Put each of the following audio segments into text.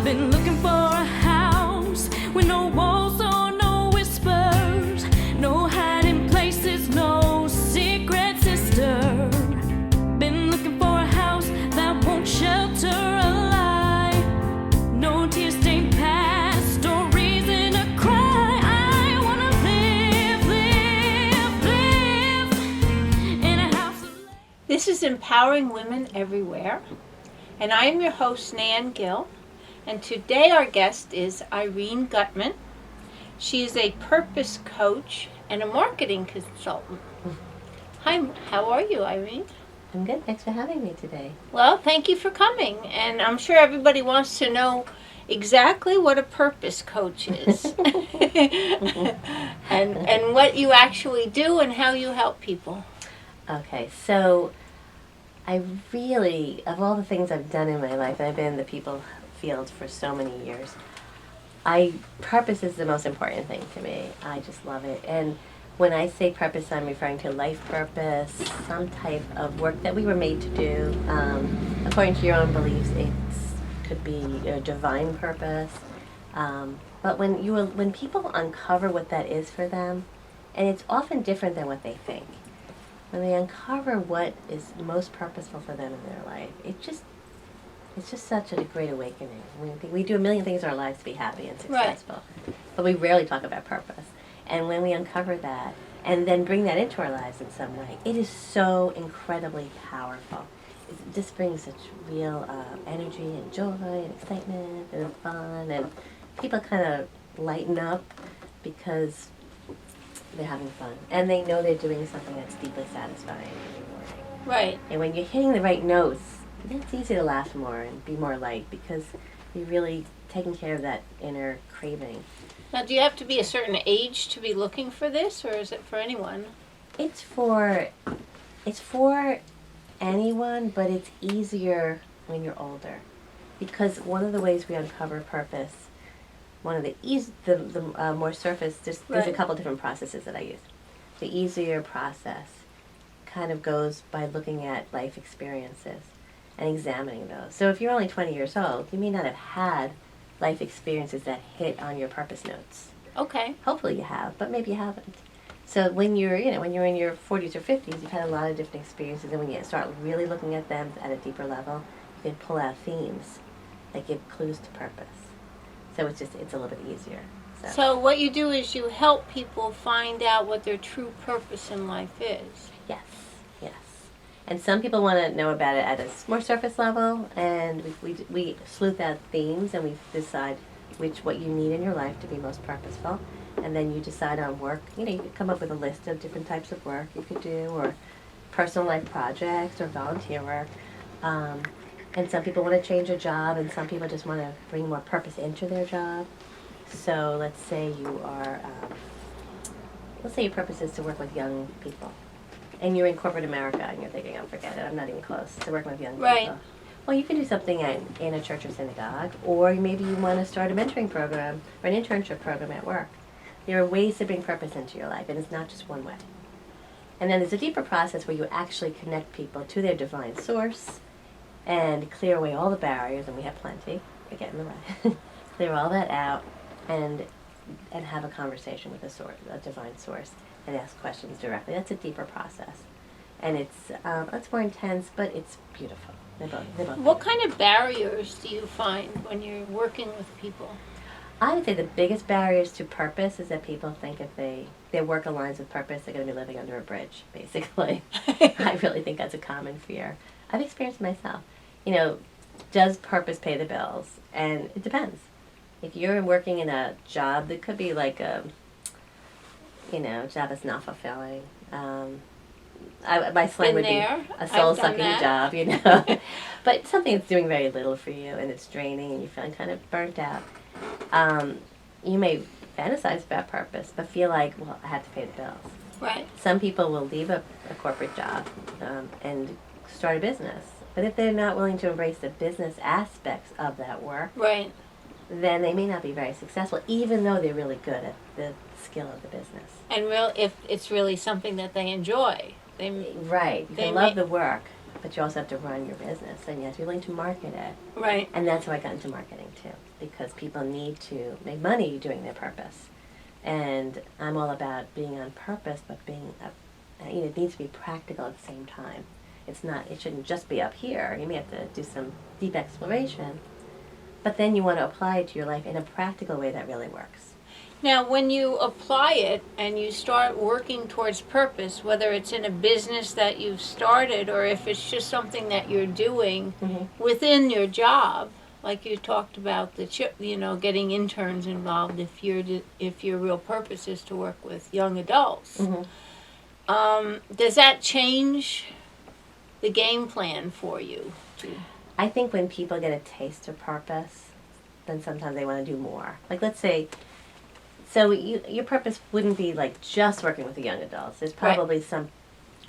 Been looking for a house with no walls or no whispers, no hiding places, no secret sister. Been looking for a house that won't shelter a lie, no tear-stained past or reason to cry. I wanna live in a house of light. This is Empowering Women Everywhere, and I am your host, Nan Gill, and today our guest is Irene Gutmann. She is a purpose coach and a marketing consultant. Hi, how are you, Irene? I'm good. Thanks for having me today. Well, thank you for coming, and I'm sure everybody wants to know exactly what a purpose coach is and what you actually do and how you help people. Okay, so I really, of all the things I've done in my life, I've been in the people field for so many years. Purpose is the most important thing to me. I just love it. And when I say purpose, I'm referring to life purpose, some type of work that we were made to do. According to your own beliefs, it could be a divine purpose. But when people uncover what that is for them, and it's often different than what they think. When they uncover what is most purposeful for them in their life, it's just such a great awakening. We do a million things in our lives to be happy and successful, but we rarely talk about purpose. And when we uncover that and then bring that into our lives in some way, it is so incredibly powerful. It just brings such real energy and joy and excitement and fun, and people kind of lighten up because they're having fun, and they know they're doing something that's deeply satisfying and rewarding. Right. And when you're hitting the right notes, it's easy to laugh more and be more light because you're really taking care of that inner craving. Now, do you have to be a certain age to be looking for this, or is it for anyone? It's for anyone, but it's easier when you're older, because one of the ways we uncover purpose, one of the more surface, there's a couple different processes that I use. The easier process kind of goes by looking at life experiences and examining those. So if you're only 20 years old, you may not have had life experiences that hit on your purpose notes. Okay. Hopefully you have, but maybe you haven't. So when you're in your 40s or 50s, you've had a lot of different experiences, and when you start really looking at them at a deeper level, you can pull out themes that give clues to purpose. So it's a little bit easier. So what you do is you help people find out what their true purpose in life is. Yes. And some people want to know about it at a more surface level, and we sleuth out themes, and we decide what you need in your life to be most purposeful, and then you decide on work. You could come up with a list of different types of work you could do, or personal life projects, or volunteer work. And some people want to change a job, and some people just want to bring more purpose into their job. So let's say your purpose is to work with young people, and you're in corporate America, and you're thinking, oh, forget it, I'm not even close to working with young people. Well, you can do something in a church or synagogue, or maybe you want to start a mentoring program or an internship program at work. There are ways to bring purpose into your life, and it's not just one way. And then there's a deeper process where you actually connect people to their divine source and clear away all the barriers, and we have plenty to get in the way. Clear all that out and have a conversation with a divine source, and ask questions directly. That's a deeper process, and it's more intense, but it's beautiful. They're both What kind of barriers do you find when you're working with people? I would say the biggest barriers to purpose is that people think if their work aligns with purpose, they're going to be living under a bridge, basically. I really think that's a common fear. I've experienced it myself. Does purpose pay the bills? And it depends. If you're working in a job that could be like a job that's not fulfilling. My slang would be a soul-sucking job, but something that's doing very little for you, and it's draining, and you're feeling kind of burnt out. You may fantasize about purpose, but feel like, well, I have to pay the bills. Right. Some people will leave a corporate job and start a business, but if they're not willing to embrace the business aspects of that work, right, then they may not be very successful, even though they're really good at the skill of the business. And if it's really something that they enjoy. Right. You can love the work, but you also have to run your business, and you have to be willing to market it. Right. And that's how I got into marketing too, because people need to make money doing their purpose. And I'm all about being on purpose, but being, it needs to be practical at the same time. It shouldn't just be up here. You may have to do some deep exploration, but then you want to apply it to your life in a practical way that really works. Now, when you apply it and you start working towards purpose, whether it's in a business that you've started or if it's just something that you're doing within your job, like you talked about getting interns involved if your real purpose is to work with young adults, does that change the game plan for you? I think when people get a taste of purpose, then sometimes they want to do more. Like, let's say, so your purpose wouldn't be like just working with the young adults. There's probably some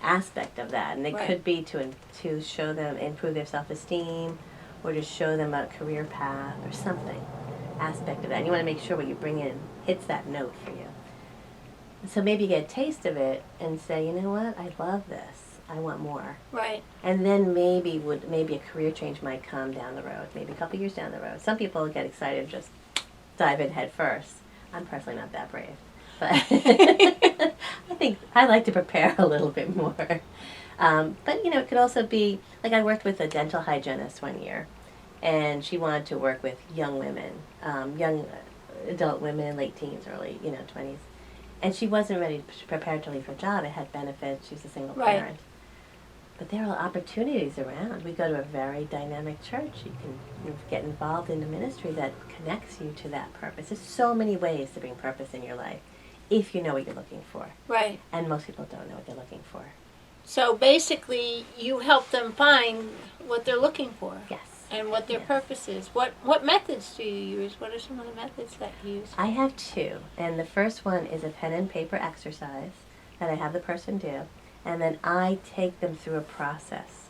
aspect of that, and it could be to show them, improve their self-esteem, or to show them a career path or something aspect of that. And you want to make sure what you bring in hits that note for you. So maybe you get a taste of it and say, you know what, I love this. I want more. Right. And then maybe a career change might come down the road, maybe a couple years down the road. Some people get excited and just dive in head first. I'm personally not that brave. But I think I like to prepare a little bit more. But, it could also be, like I worked with a dental hygienist one year, and she wanted to work with young women, young adult women, late teens, early, 20s. And she wasn't ready to prepare to leave her job. It had benefits. She was a single parent. But there are opportunities around. We go to a very dynamic church. You can get involved in a ministry that connects you to that purpose. There's so many ways to bring purpose in your life if you know what you're looking for. Right. And most people don't know what they're looking for. So basically, you help them find what they're looking for. Yes. And what their purpose is. What methods do you use? What are some of the methods that you use? I have two. And the first one is a pen and paper exercise that I have the person do. And then I take them through a process.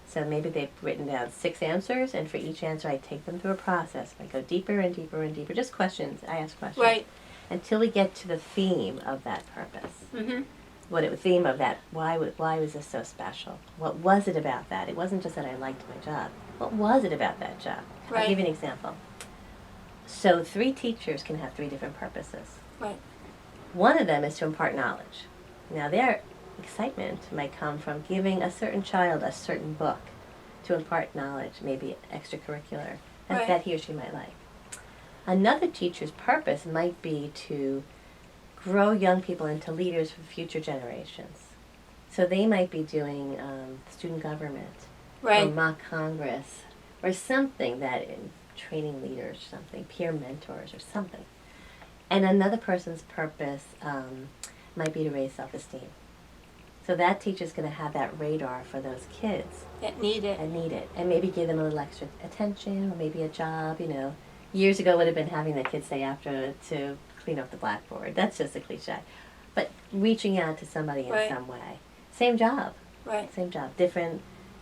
So maybe they've written down 6 answers, and for each answer I take them through a process. I go deeper and deeper and deeper. Just questions. I ask questions. Right. Until we get to the theme of that purpose. Mm-hmm. The theme of that, why was this so special? What was it about that? It wasn't just that I liked my job. What was it about that job? Right. I'll give you an example. So 3 teachers can have 3 different purposes. Right. One of them is to impart knowledge. Now their excitement might come from giving a certain child a certain book to impart knowledge, maybe extracurricular, that he or she might like. Another teacher's purpose might be to grow young people into leaders for future generations. So they might be doing student government, or mock Congress, or something that in training leaders, something, peer mentors or something. And another person's purpose might be to raise self-esteem. So that teacher's going to have that radar for those kids. That need it. And maybe give them a little extra attention, or maybe a job, Years ago would have been having the kids stay after to clean up the blackboard. That's just a cliche. But reaching out to somebody in some way. Same job. Right. Same job. Different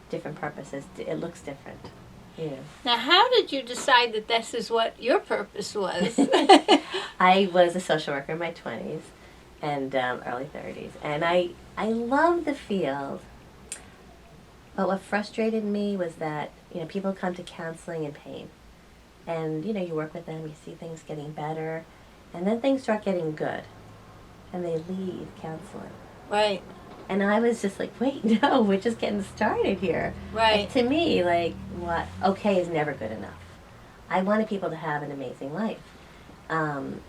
purposes. It looks different. Now, how did you decide that this is what your purpose was? I was a social worker in my 20s and early 30s. And I loved the field. But what frustrated me was that, people come to counseling in pain. And, you work with them, you see things getting better. And then things start getting good. And they leave counseling. Right. And I was just like, wait, no, we're just getting started here. Right. To me, okay is never good enough. I wanted people to have an amazing life. And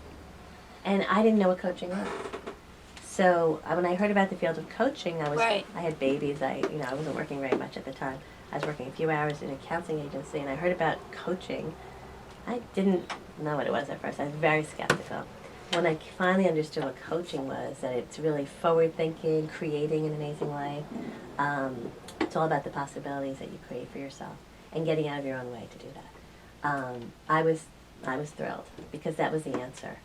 I didn't know what coaching was. So when I heard about the field of coaching, I had babies. I wasn't working very much at the time. I was working a few hours in a counseling agency, and I heard about coaching. I didn't know what it was at first. I was very skeptical. When I finally understood what coaching was, that it's really forward-thinking, creating an amazing life. It's all about the possibilities that you create for yourself and getting out of your own way to do that. I was thrilled because that was the answer.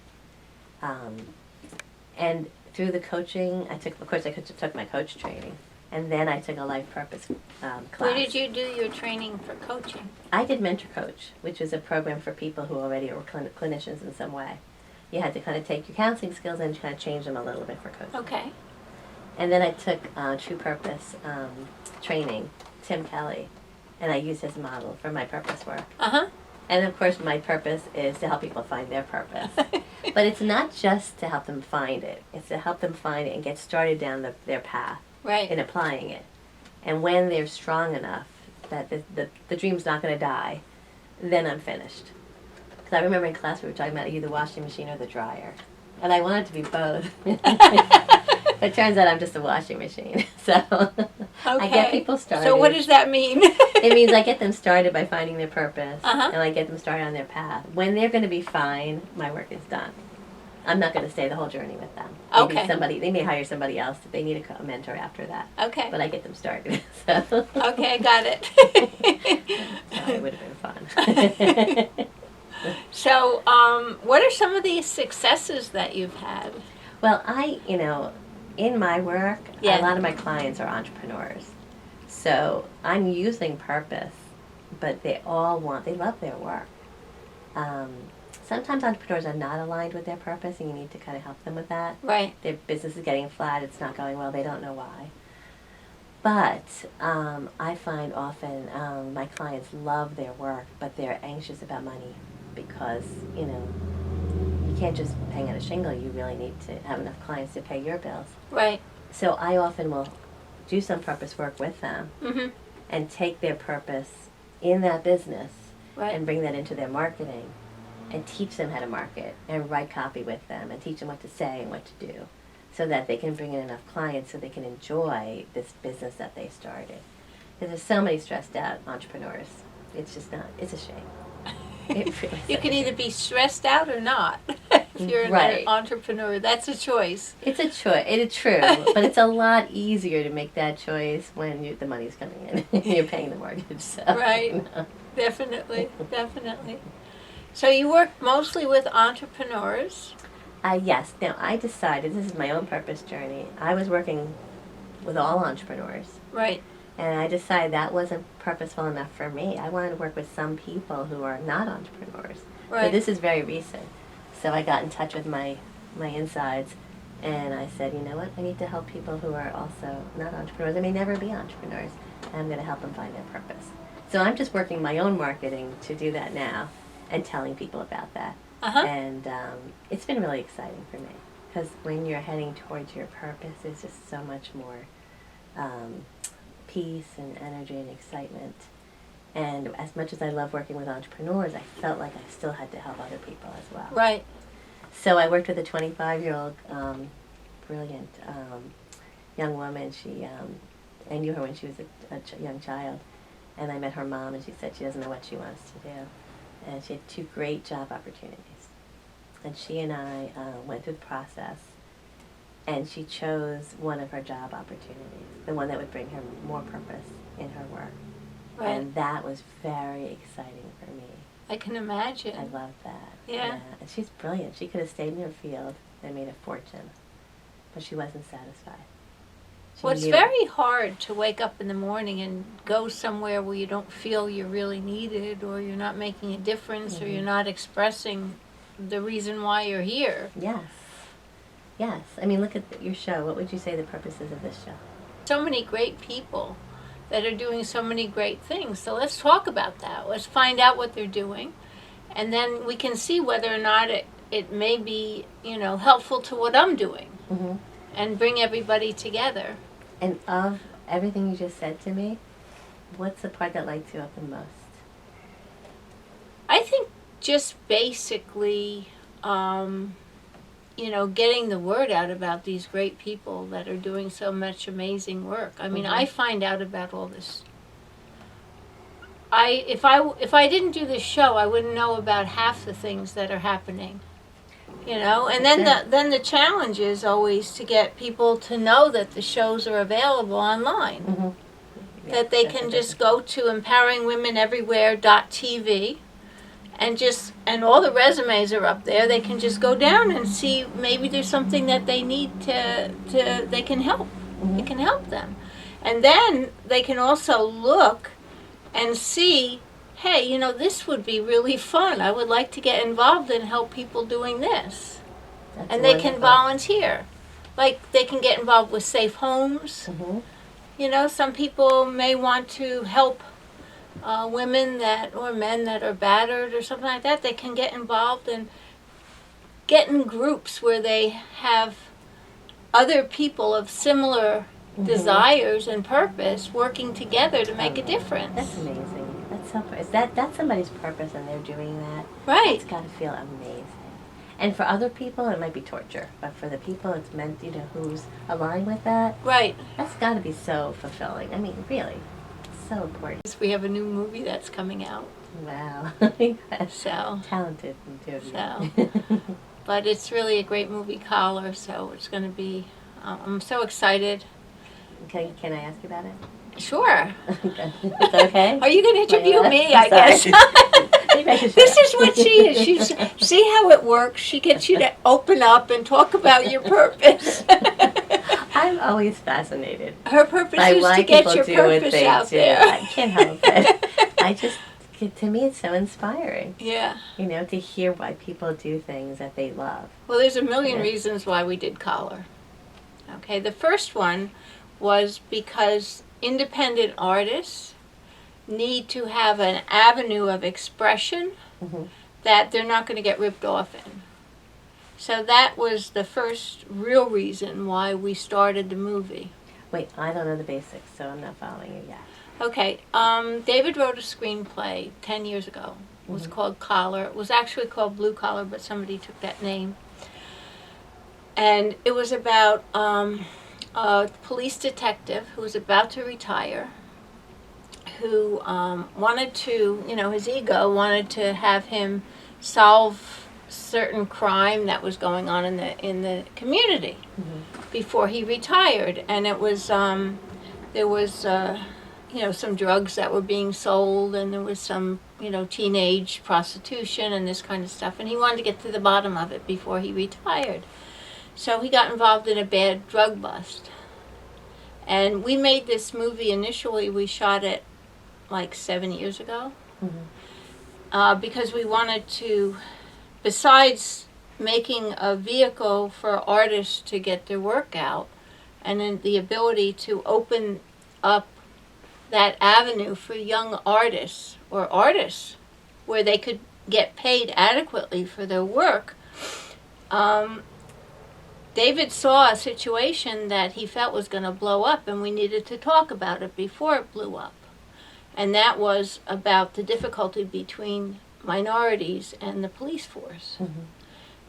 And through the coaching, I took my coach training, and then I took a life purpose class. Where did you do your training for coaching? I did Mentor Coach, which is a program for people who already were clinicians in some way. You had to kind of take your counseling skills and kind of change them a little bit for coaching. Okay. And then I took True Purpose training, Tim Kelly, and I use his model for my purpose work. Uh-huh. And of course, my purpose is to help people find their purpose. But it's not just to help them find it. It's to help them find it and get started down their path Right. in applying it. And when they're strong enough that the dream's not going to die, then I'm finished. Because I remember in class we were talking about either the washing machine or the dryer. And I wanted to be both. But it turns out I'm just a washing machine. So I get people started. So what does that mean? It means I get them started by finding their purpose, Uh-huh. and I get them started on their path. When they're going to be fine, my work is done. I'm not going to stay the whole journey with them. Maybe Okay. they may hire somebody else if they need a mentor after that. Okay. But I get them started. So. Okay, got it. So it would have been fun. So, what are some of the successes that you've had? Well, in my work, Yeah. a lot of my clients are entrepreneurs. So I'm using purpose, but they love their work. Sometimes entrepreneurs are not aligned with their purpose, and you need to kind of help them with that. Right. Their business is getting flat, it's not going well, they don't know why. But I find often my clients love their work, but they're anxious about money because, you can't just hang on a shingle. You really need to have enough clients to pay your bills. Right. So I often will do some purpose work with them Mm-hmm. and take their purpose in that business Right. and bring that into their marketing and teach them how to market and write copy with them and teach them what to say and what to do so that they can bring in enough clients so they can enjoy this business that they started. Because there's so many stressed out entrepreneurs. It's just not, it's a shame. It really You is. can either be stressed out or not. If you're Right. an entrepreneur, that's a choice. It's a choice. It's true, but it's a lot easier to make that choice when the money's coming in. You're paying the mortgage. So, Right. Definitely, definitely. So you work mostly with entrepreneurs. Yes. Now, I decided, this is my own purpose journey. I was working with all entrepreneurs, Right. and I decided that wasn't purposeful enough for me. I wanted to work with some people who are not entrepreneurs. Right. But this is very recent. So I got in touch with my insides, and I said, you know what? I need to help people who are also not entrepreneurs. They may never be entrepreneurs, and I'm going to help them find their purpose. So I'm just working my own marketing to do that now and telling people about that. Uh-huh. And it's been really exciting for me because when you're heading towards your purpose, there's just so much more peace and energy and excitement. And as much as I love working with entrepreneurs, I felt like I still had to help other people as well. Right. So I worked with a 25-year-old brilliant young woman. I knew her when she was a young child. And I met her mom, and she said she doesn't know what she wants to do. And she had 2 great job opportunities. And she and I went through the process, and she chose one of her job opportunities, the one that would bring her more purpose in her work. Right. And that was very exciting for me. I can imagine. I love that. Yeah. And she's brilliant. She could have stayed in her field and made a fortune, but she wasn't satisfied. Well, it's knew- very hard to wake up in the morning and go somewhere where you don't feel you're really needed, or you're not making a difference, or you're not expressing the reason why you're here. Yes. Yes. I mean, look at your show. What would you say the purpose is of this show? So many great people that are doing so many great things. So let's talk about that. Let's find out what they're doing, and then we can see whether or not it may be, helpful to what I'm doing, Mm-hmm. and bring everybody together. And of everything you just said to me, what's the part that lights you up the most? I think just basically, getting the word out about these great people that are doing so much amazing work. I mean, I find out about all this. If I didn't do this show, I wouldn't know about half the things that are happening. And then the challenge is always to get people to know that the shows are available online. Mm-hmm. That they can just go to EmpoweringWomenEverywhere.tv and all the resumes are up there. They can just go down and see maybe there's something that they need they can help. It can help them. And then they can also look and see, hey, this would be really fun. I would like to get involved and help people doing this. That's And they can wonderful. volunteer. Like they can get involved with safe homes. Mm-hmm. some people may want to help women that or men that are battered or something like that. They can get involved and get in groups where they have other people of similar desires and purpose working together to make a difference. That's amazing. That's so. That's somebody's purpose, and they're doing that. Right. It's got to feel amazing. And for other people, it might be torture, but for the people it's meant, who's aligned with that, Right. that's got to be so fulfilling. I mean, really, it's so important. We have a new movie that's coming out. Wow. So. Talented and doing So. But it's really a great movie, Collar, so it's going to be, I'm so excited. Can I ask you about it? Sure. It's okay? Are you going to interview me, I Sorry. guess? This is what she is. See how it works? She gets you to open up and talk about your purpose. I'm always fascinated Her purpose by is why to get people your do what purpose they out do. there. I can't help it. To me, it's so inspiring. Yeah. To hear why people do things that they love. Well, there's a million reasons why we did Collar. Okay, the first one was because independent artists need to have an avenue of expression that they're not going to get ripped off in. So that was the first real reason why we started the movie. Wait, I don't know the basics, so I'm not following you yet. Okay, David wrote a screenplay 10 years ago. It was called Collar. It was actually called Blue Collar, but somebody took that name. And it was about a police detective who was about to retire, who wanted to, his ego wanted to have him solve certain crime that was going on in the community before he retired. And it was, there was, some drugs that were being sold, and there was some, teenage prostitution and this kind of stuff. And he wanted to get to the bottom of it before he retired. So he got involved in a bad drug bust. And we made this movie initially, we shot it like 7 years ago. Because we wanted to, besides making a vehicle for artists to get their work out, and then the ability to open up that avenue for young artists or artists where they could get paid adequately for their work, David saw a situation that he felt was going to blow up, and we needed to talk about it before it blew up. And that was about the difficulty between minorities and the police force.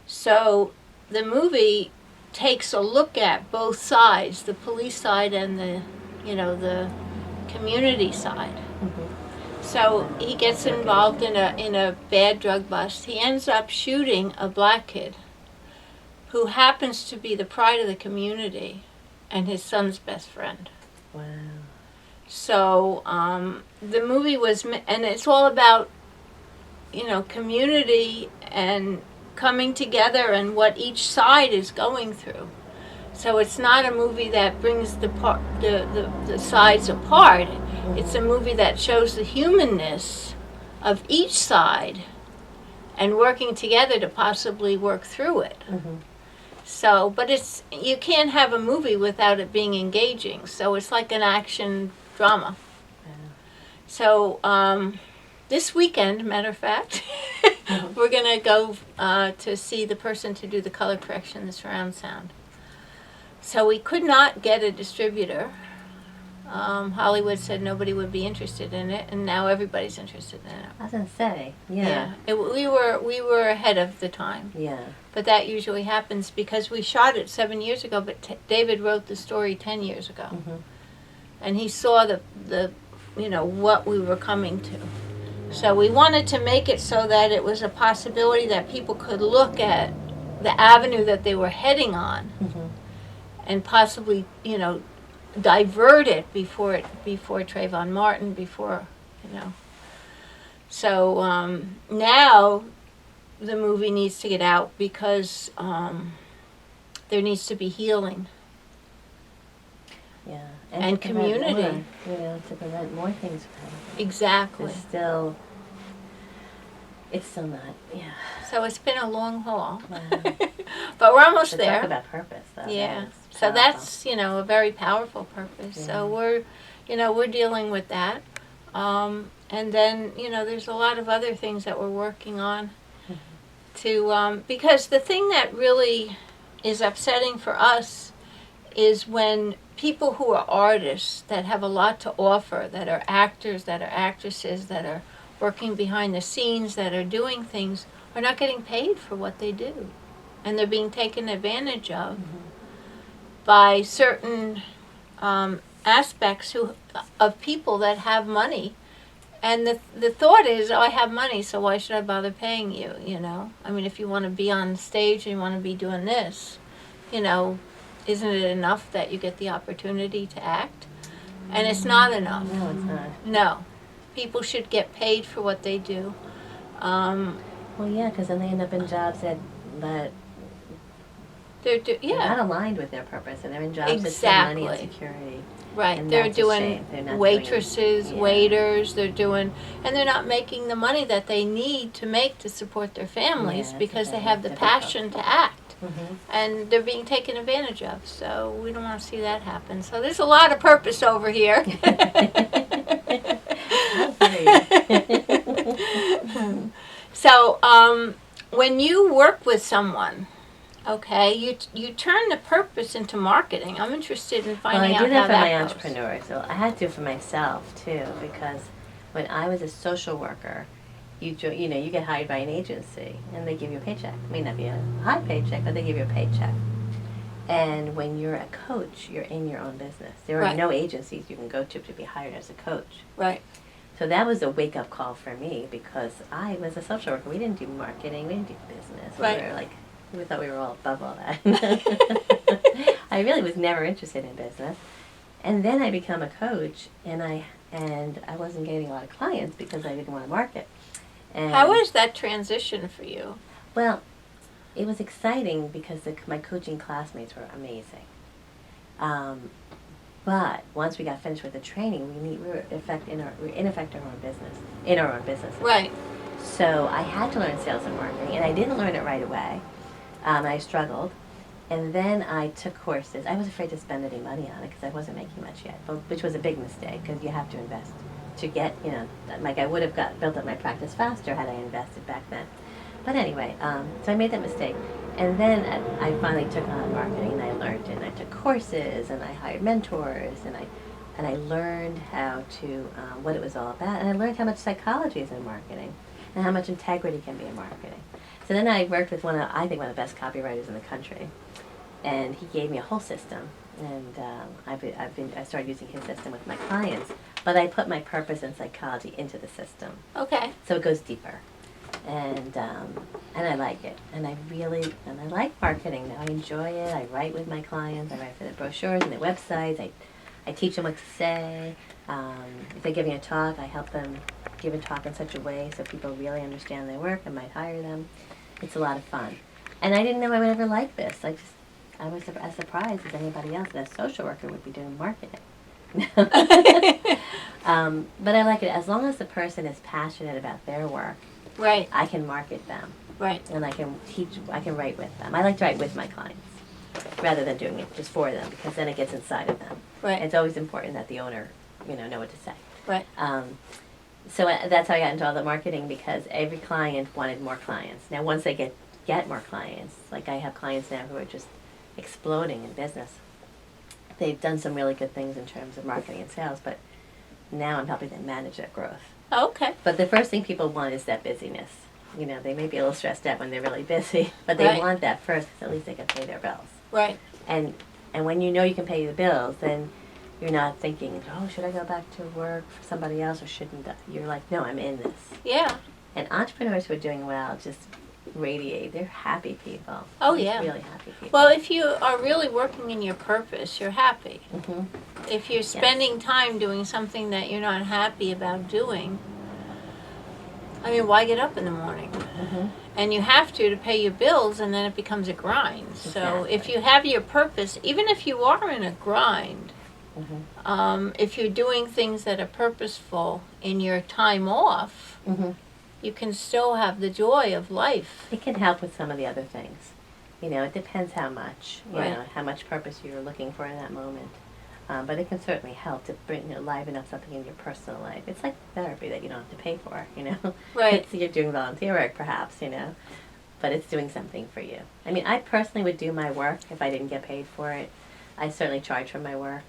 So the movie takes a look at both sides, the police side and the community side. So he gets involved in a bad drug bust. He ends up shooting a black kid who happens to be the pride of the community and his son's best friend. Wow. So the movie was, and it's all about, community and coming together and what each side is going through. So it's not a movie that brings the sides apart. It's a movie that shows the humanness of each side and working together to possibly work through it. So, but you can't have a movie without it being engaging. So it's like an action drama. So this weekend, matter of fact, we're going to go to see the person to do the color correction, the surround sound. So we could not get a distributor. Hollywood said nobody would be interested in it, and now everybody's interested in it. I was going to say, yeah. We were ahead of the time. Yeah. But that usually happens because we shot it 7 years ago, but David wrote the story 10 years ago. And he saw the what we were coming to. So we wanted to make it so that it was a possibility that people could look at the avenue that they were heading on and possibly, divert it before Trayvon Martin, So now the movie needs to get out because there needs to be healing. Yeah. And to prevent community. More, to prevent more things from happening. Exactly. It's still not, So it's been a long haul. Wow. But we're almost But there. talk about purpose, though. Yeah. That is So powerful. that's, a very powerful purpose. Yeah. So we're dealing with that. And then, there's a lot of other things that we're working on to, because the thing that really is upsetting for us is when people who are artists that have a lot to offer, that are actors, that are actresses, that are working behind the scenes, that are doing things, are not getting paid for what they do. And they're being taken advantage of by certain aspects of people that have money. And the thought is, I have money, so why should I bother paying you, I mean, if you want to be on stage and you want to be doing this, isn't it enough that you get the opportunity to act? And it's not enough. No, it's not. No. People should get paid for what they do. Well, yeah, because then they end up in jobs that They're not aligned with their purpose, and they're in jobs that save money and security. Right, And they're that's a doing shame. They're not waitresses, doing it. Yeah. waiters, and they're not making the money that they need to make to support their families Yeah, because they very have the difficult. passion to act. Mhm. And they're being taken advantage of, so we don't want to see that happen. So there's a lot of purpose over here. So when you work with someone, okay, you turn the purpose into marketing. I'm interested in finding Well, I out do how that for my goes. entrepreneurs. So I had to for myself too, because when I was a social worker, you get hired by an agency and they give you a paycheck. It may not be a high paycheck, but they give you a paycheck. And when you're a coach, you're in your own business. There are Right. no agencies you can go to be hired as a coach. Right. So that was a wake-up call for me because I was a social worker. We didn't do marketing. We didn't do business. Right. We thought we were all above all that. I really was never interested in business. And then I became a coach, and I wasn't getting a lot of clients because I didn't want to market. And How was that transition for you? well, it was exciting because my coaching classmates were amazing. But once we got finished with the training, we were in effect our own business. Right. So I had to learn sales and marketing, and I didn't learn it right away. I struggled, and then I took courses. I was afraid to spend any money on it because I wasn't making much yet, which was a big mistake because you have to invest to get, I would have built up my practice faster had I invested back then. But anyway, so I made that mistake. And then I finally took on marketing, and I learned it, and I took courses, and I hired mentors, and I learned how to, what it was all about, and I learned how much psychology is in marketing, and how much integrity can be in marketing. So then I worked with one of the best copywriters in the country, and he gave me a whole system, and I started using his system with my clients, but I put my purpose and psychology into the system, Okay. so it goes deeper. And I like it, and I like marketing now. I enjoy it. I write with my clients. I write for their brochures and their websites. I teach them what to say. If they give me a talk, I help them give a talk in such a way so people really understand their work and might hire them. It's a lot of fun, and I didn't know I would ever like this. I was as surprised as anybody else that a social worker would be doing marketing. But I like it as long as the person is passionate about their work. Right. I can market them, Right. and I can write with them. I like to write with my clients rather than doing it just for them, because then it gets inside of them. Right. It's always important that the owner, know what to say. Right. So that's how I got into all the marketing, because every client wanted more clients. Now, once they get more clients, like I have clients now who are just exploding in business. They've done some really good things in terms of marketing and sales, but now I'm helping them manage that growth. Okay. But the first thing people want is that busyness. They may be a little stressed out when they're really busy, but they Right. want that first because at least they can pay their bills. Right. And when you can pay the bills, then you're not thinking, oh, should I go back to work for somebody else or shouldn't I? You're like, no, I'm in this. Yeah. And entrepreneurs who are doing well just radiate. They're happy people. Oh, They're yeah. really happy people. Well, if you are really working in your purpose, you're happy. Mhm. If you're spending time doing something that you're not happy about doing, why get up in the morning? Mhm. And you have to pay your bills, and then it becomes a grind. So if Exactly. you have your purpose, even if you are in a grind, Mhm. if you're doing things that are purposeful in your time off, Mhm. you can still have the joy of life. It can help with some of the other things. You know, it depends how much, you Right. know, how much purpose you're looking for in that moment. But it can certainly help to bring, you know, liven up something in your personal life. It's like therapy that you don't have to pay for, you know. Right. You're doing volunteer work, perhaps, you know, but it's doing something for you. I mean, I personally would do my work if I didn't get paid for it. I certainly charge for my work.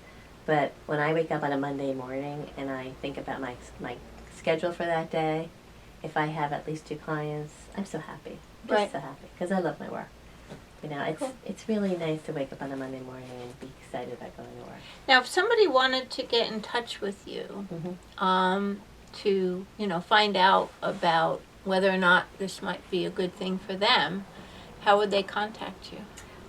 But when I wake up on a Monday morning and I think about my schedule for that day, if I have at least 2 clients, I'm so happy. Just Right. so happy because I love my work. You know, Cool. it's really nice to wake up on a Monday morning and be excited about going to work. Now, if somebody wanted to get in touch with you, Mm-hmm. to, you know, find out about whether or not this might be a good thing for them, how would they contact you?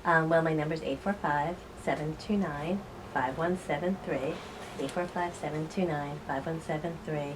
Well, my number is 845-729-5173. 845-729-5173.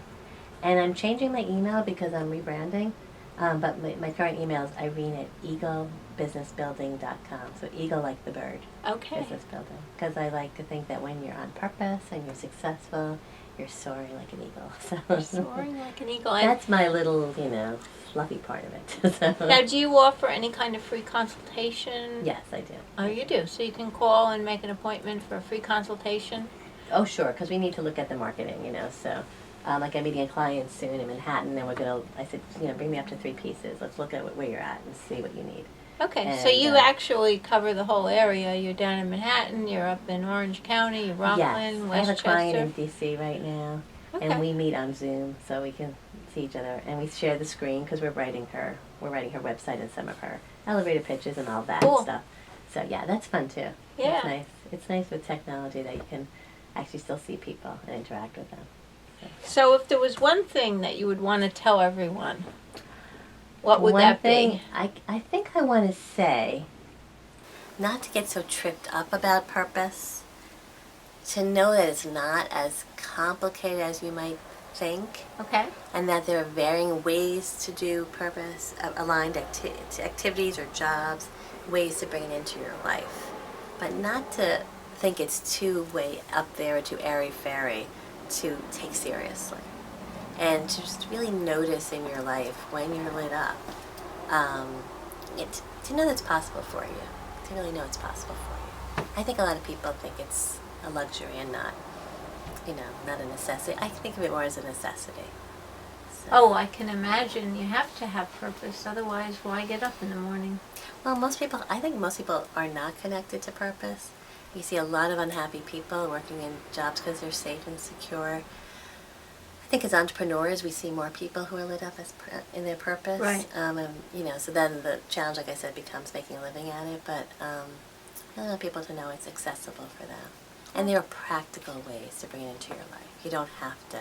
And I'm changing my email because I'm rebranding. But my current email is Irene@eaglebusinessbuilding.com. So eagle like the bird. Okay. Business building. Because I like to think that when you're on purpose and you're successful, you're soaring like an eagle. So Soaring like an eagle. And that's my little, you know, fluffy part of it. So, now, do you offer any kind of free consultation? yes, I do. Oh, you do. So you can call and make an appointment for a free consultation? Oh, sure, because we need to look at the marketing, you know, so, like I'm meeting a client soon in Manhattan, and I said, you know, bring me up to 3 pieces. Let's look at where you're at and see what you need. Okay, so And, you actually cover the whole area. You're down in Manhattan, you're up in Orange County, you're Rockland, Yes, I have a Westchester. client in D.C. right now, Okay. and we meet on Zoom, so we can see each other, and we share the screen, because we're writing her website and some of her elevator pitches and all that Cool. stuff. So, yeah, that's fun, too. Yeah. It's nice. It's nice with technology that you can actually still see people and interact with them. So if there was one thing that you would want to tell everyone, what would One that thing be? I think I want to say, not to get so tripped up about purpose, to know that it's not as complicated as you might think, Okay. and that there are varying ways to do purpose, aligned activities or jobs, ways to bring it into your life. But not to think it's too way up there or too airy-fairy to take seriously. And to just really notice in your life when you're lit up, to know that's possible for you, to really know it's possible for you. I think a lot of people think it's a luxury and not, you know, not a necessity. I think of it more as a necessity. So, Oh, I can imagine you have to have purpose, otherwise why get up in the morning? well, I think most people are not connected to purpose. You see a lot of unhappy people working in jobs because they're safe and secure. I think as entrepreneurs, we see more people who are lit up in their purpose. Right. And, you know, so then the challenge, like I said, becomes making a living at it. But I want people to know it's accessible for them. And there are practical ways to bring it into your life. You don't have to,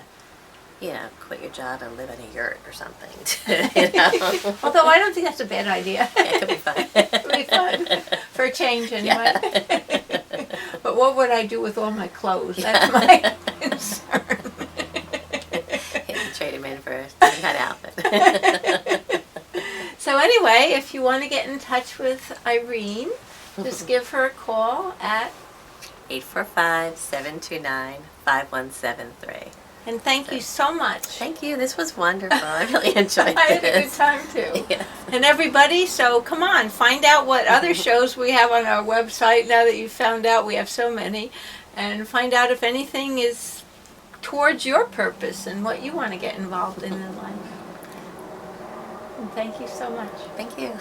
you know, quit your job and live in a yurt or something. You know? Although I don't think that's a bad idea. Yeah, it could be fun. It would be fun. For a change, anyway. But what would I do with all my clothes? That's my concern. Trade him in for a different kind of outfit. So anyway, if you want to get in touch with Irene, just give her a call at, 845-729-5173. and thank you so much. Thank you. This was wonderful. I really enjoyed I had a good this. time too. Yes. And everybody, so come on, find out what other shows we have on our website now that you've found out we have so many, and find out if anything is towards your purpose and what you want to get involved in life. And thank you so much. Thank you.